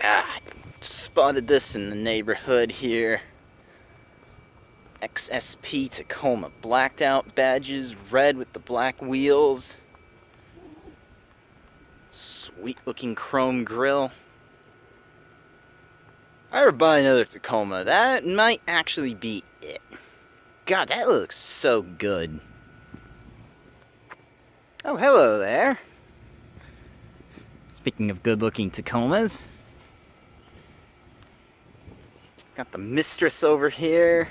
Ah, spotted this in the neighborhood here. XSP Tacoma blacked out badges, red with the black wheels. Sweet looking chrome grille. If I ever buy another Tacoma, that might actually be it. God, that looks so good. Oh, hello there. Speaking of good looking Tacomas, got the mistress over here,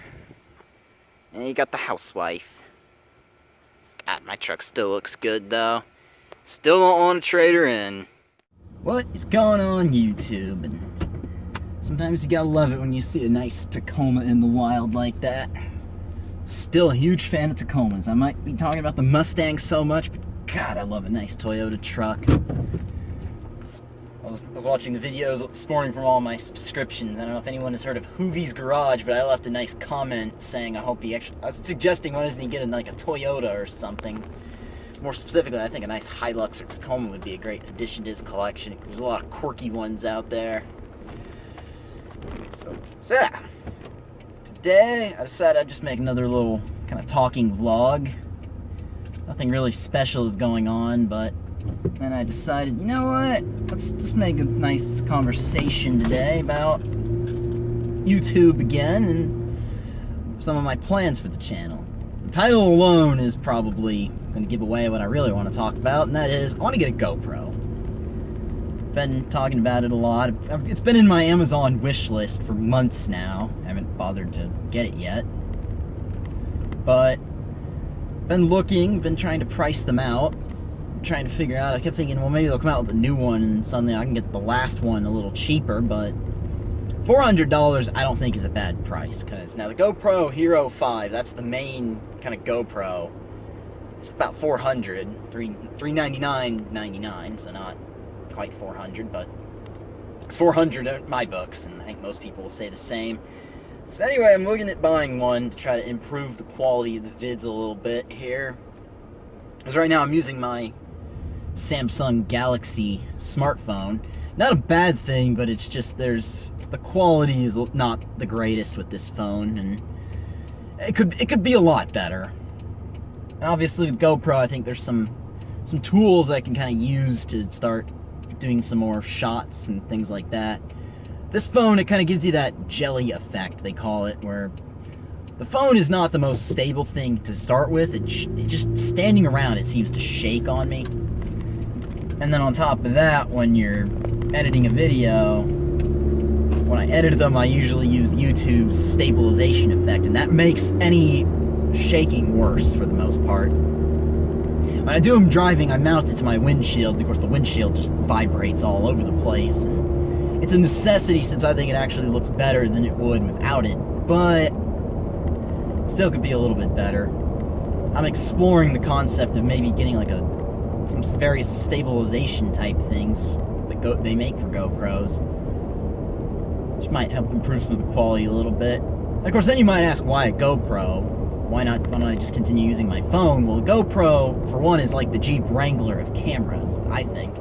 and you got the housewife. God, my truck still looks good though. Still don't want to trade her in. What is going on YouTube? And sometimes you gotta love it when you see a nice Tacoma in the wild like that. Still a huge fan of Tacomas. I might be talking about the Mustang so much, but God, I love a nice Toyota truck. I was watching the videos this morning from all my subscriptions. I don't know if anyone has heard of Hoovie's Garage, but I left a nice comment saying I hope he actually... I was suggesting why doesn't he get like a Toyota or something. More specifically, I think a nice Hilux or Tacoma would be a great addition to his collection. There's a lot of quirky ones out there. So yeah. Today, I decided I'd just make another little kind of talking vlog. Nothing really special is going on, but then I decided, you know what? Let's just make a nice conversation today about YouTube again and some of my plans for the channel. The title alone is probably going to give away what I really want to talk about, and that is, I want to get a GoPro. Been talking about it a lot. It's been in my Amazon wish list for months now. I haven't bothered to get it yet. But been looking, been trying to price them out. Trying to figure out, I kept thinking, well, maybe they'll come out with a new one and suddenly I can get the last one a little cheaper, but $400 I don't think is a bad price, because now the GoPro Hero 5, that's the main kind of GoPro. It's about $400, $399.99, so not quite $400, but it's $400 in my books, and I think most people will say the same. So anyway, I'm looking at buying one to try to improve the quality of the vids a little bit here. Because right now I'm using my Samsung Galaxy smartphone. Not a bad thing, but it's just the quality is not the greatest with this phone, and it could be a lot better. And obviously with GoPro, I think there's some tools I can kind of use to start doing some more shots and things like that. This phone, it kind of gives you that jelly effect, they call it, where the phone is not the most stable thing to start with. It just standing around, it seems to shake on me. And then on top of that, when you're editing a video, when I edit them, I usually use YouTube's stabilization effect, and that makes any shaking worse for the most part. When I do them driving, I mount it to my windshield. Of course, the windshield just vibrates all over the place. And it's a necessity since I think it actually looks better than it would without it, but still could be a little bit better. I'm exploring the concept of maybe getting like some various stabilization type things that they make for GoPros, which might help improve some of the quality a little bit. And of course, then you might ask, why a GoPro? Why don't I just continue using my phone? Well, the GoPro, for one, is like the Jeep Wrangler of cameras, I think,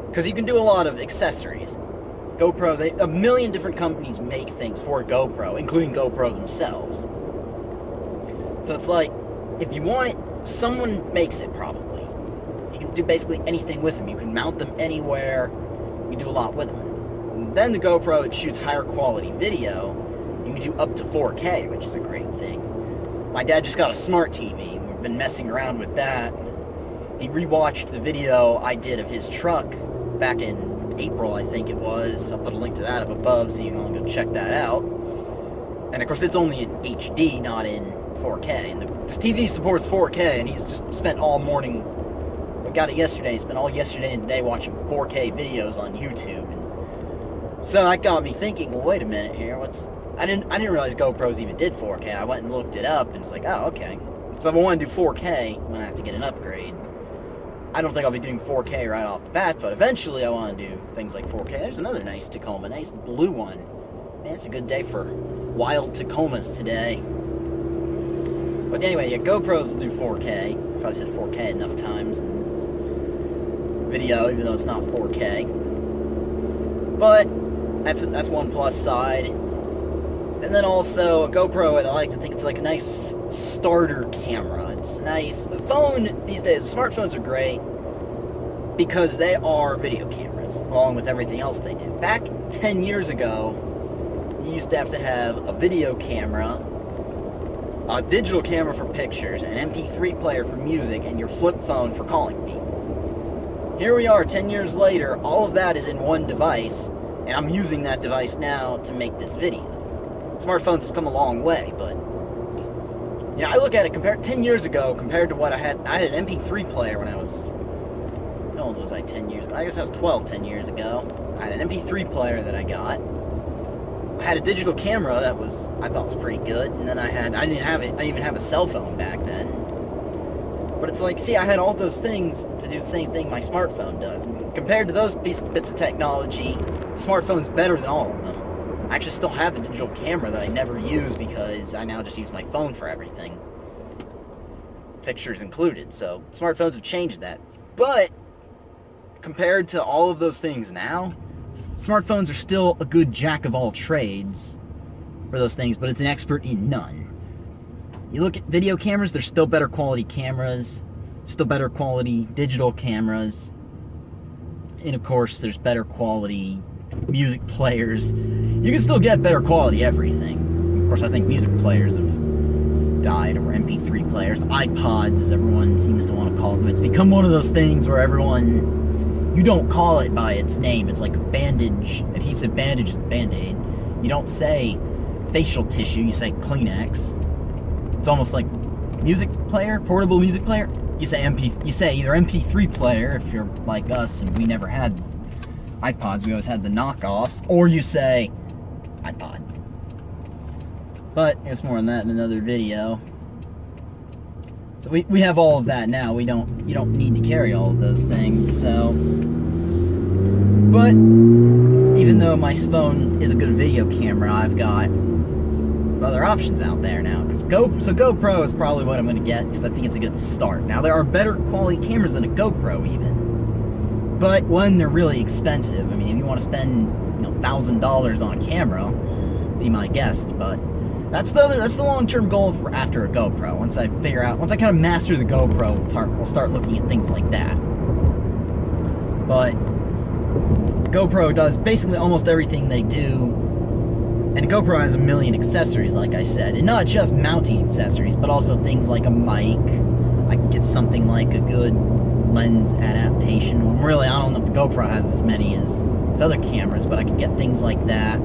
because you can do a lot of accessories. GoPro, a million different companies make things for GoPro, including GoPro themselves. So it's like, if you want it, someone makes it probably. You can do basically anything with them. You can mount them anywhere. You can do a lot with them. And then the GoPro, it shoots higher quality video. You can do up to 4K, which is a great thing. My dad just got a smart TV, and we've been messing around with that. He rewatched the video I did of his truck back in April, I think it was. I'll put a link to that up above so you can go check that out. And of course, it's only in HD, not in 4K. And this TV supports 4K, and he's just spent all morning... I got it yesterday. He spent all yesterday and today watching 4K videos on YouTube. And so that got me thinking, well, wait a minute here. I didn't realize GoPros even did 4K. I went and looked it up, and it's like, oh, okay. So if I want to do 4K, I'm going to have to get an upgrade. I don't think I'll be doing 4K right off the bat, but eventually I want to do things like 4K. There's another nice Tacoma, nice blue one. Man, it's a good day for wild Tacomas today. But anyway, yeah, GoPros will do 4K. Probably said 4K enough times in this video, even though it's not 4K. But That's one plus side. And then also a GoPro, I like to think it's like a nice starter camera. It's nice. The phone these days, smartphones are great because they are video cameras, along with everything else they do. Back 10 years ago, you used to have to have a video camera, a digital camera for pictures, an MP3 player for music, and your flip phone for calling people. Here we are 10 years later, all of that is in one device, and I'm using that device now to make this video. Smartphones have come a long way, but you know, I look at it compared 10 years ago compared to what I had an MP3 player when I was, how old was I 10 years ago? I guess I was 12 10 years ago. I had an MP3 player that I got. I had a digital camera that I thought was pretty good, and then I didn't even have a cell phone back then. But it's like, see, I had all those things to do the same thing my smartphone does. And compared to those bits of technology, the smartphone's better than all of them. I actually still have a digital camera that I never use because I now just use my phone for everything. Pictures included, so smartphones have changed that. But compared to all of those things now, smartphones are still a good jack of all trades for those things, but it's an expert in none. You look at video cameras, there's still better quality cameras, still better quality digital cameras, and of course there's better quality music players. You can still get better quality everything. Of course, I think music players have died, or MP3 players, iPods, as everyone seems to want to call them. It's become one of those things where you don't call it by its name. It's like a bandage, adhesive bandage is a Band-Aid. You don't say facial tissue, you say Kleenex. It's almost like music player, portable music player. You say either MP3 player if you're like us and we never had iPods, we always had the knockoffs, or you say iPod. But it's more on that in another video. So we have all of that now. You don't need to carry all of those things. So, but even though my phone is a good video camera, I've got other options out there now. So GoPro is probably what I'm going to get because I think it's a good start. Now there are better quality cameras than a GoPro even, but one, they're really expensive. I mean, if you want to spend $1,000 on a camera, be my guest. But that's the long-term goal for after a GoPro. Once I kind of master the GoPro, we'll start looking at things like that. But GoPro does basically almost everything they do. And GoPro has a million accessories, like I said. And not just mounting accessories, but also things like a mic. I can get something like a good lens adaptation. Well, really, I don't know if the GoPro has as many as other cameras, but I can get things like that.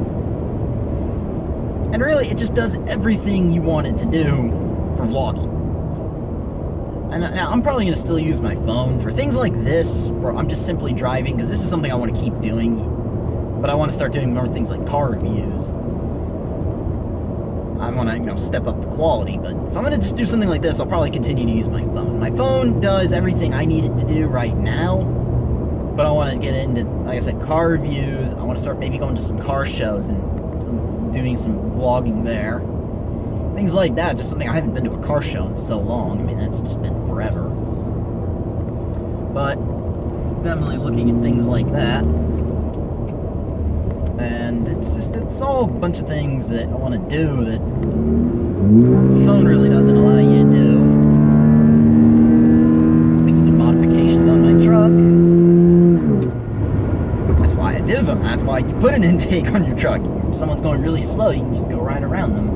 And really, it just does everything you want it to do for vlogging. And now, I'm probably going to still use my phone for things like this, where I'm just simply driving, because this is something I want to keep doing. But I want to start doing more things like car reviews. I want to, step up the quality, but if I'm going to just do something like this, I'll probably continue to use my phone. My phone does everything I need it to do right now, but I want to get into, like I said, car reviews. I want to start maybe going to some car shows and doing some vlogging there. Things like that, just something I haven't been to a car show in so long. I mean, that's just been forever. But definitely looking at things like that. And it's all a bunch of things that I want to do that the phone really doesn't allow you to do. Speaking of modifications on my truck, that's why I do them. That's why you put an intake on your truck. If someone's going really slow, you can just go right around them.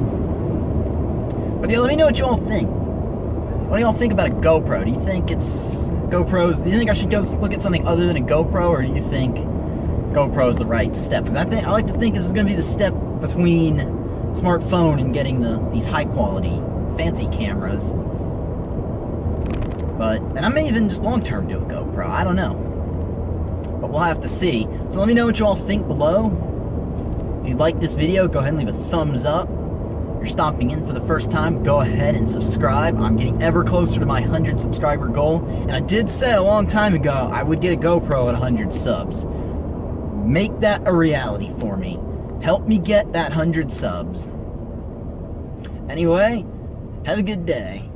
But yeah, let me know what you all think. What do y'all think about a GoPro? Do you think it's GoPros? Do you think I should go look at something other than a GoPro, or do you think GoPro is the right step? Because I like to think this is going to be the step between smartphone and getting these high quality, fancy cameras. And I may even just long term do a GoPro. I don't know. But we'll have to see. So let me know what you all think below. If you like this video, go ahead and leave a thumbs up. If you're stopping in for the first time, go ahead and subscribe. I'm getting ever closer to my 100 subscriber goal. And I did say a long time ago I would get a GoPro at 100 subs. Make that a reality for me. Help me get that 100 subs. Anyway, have a good day.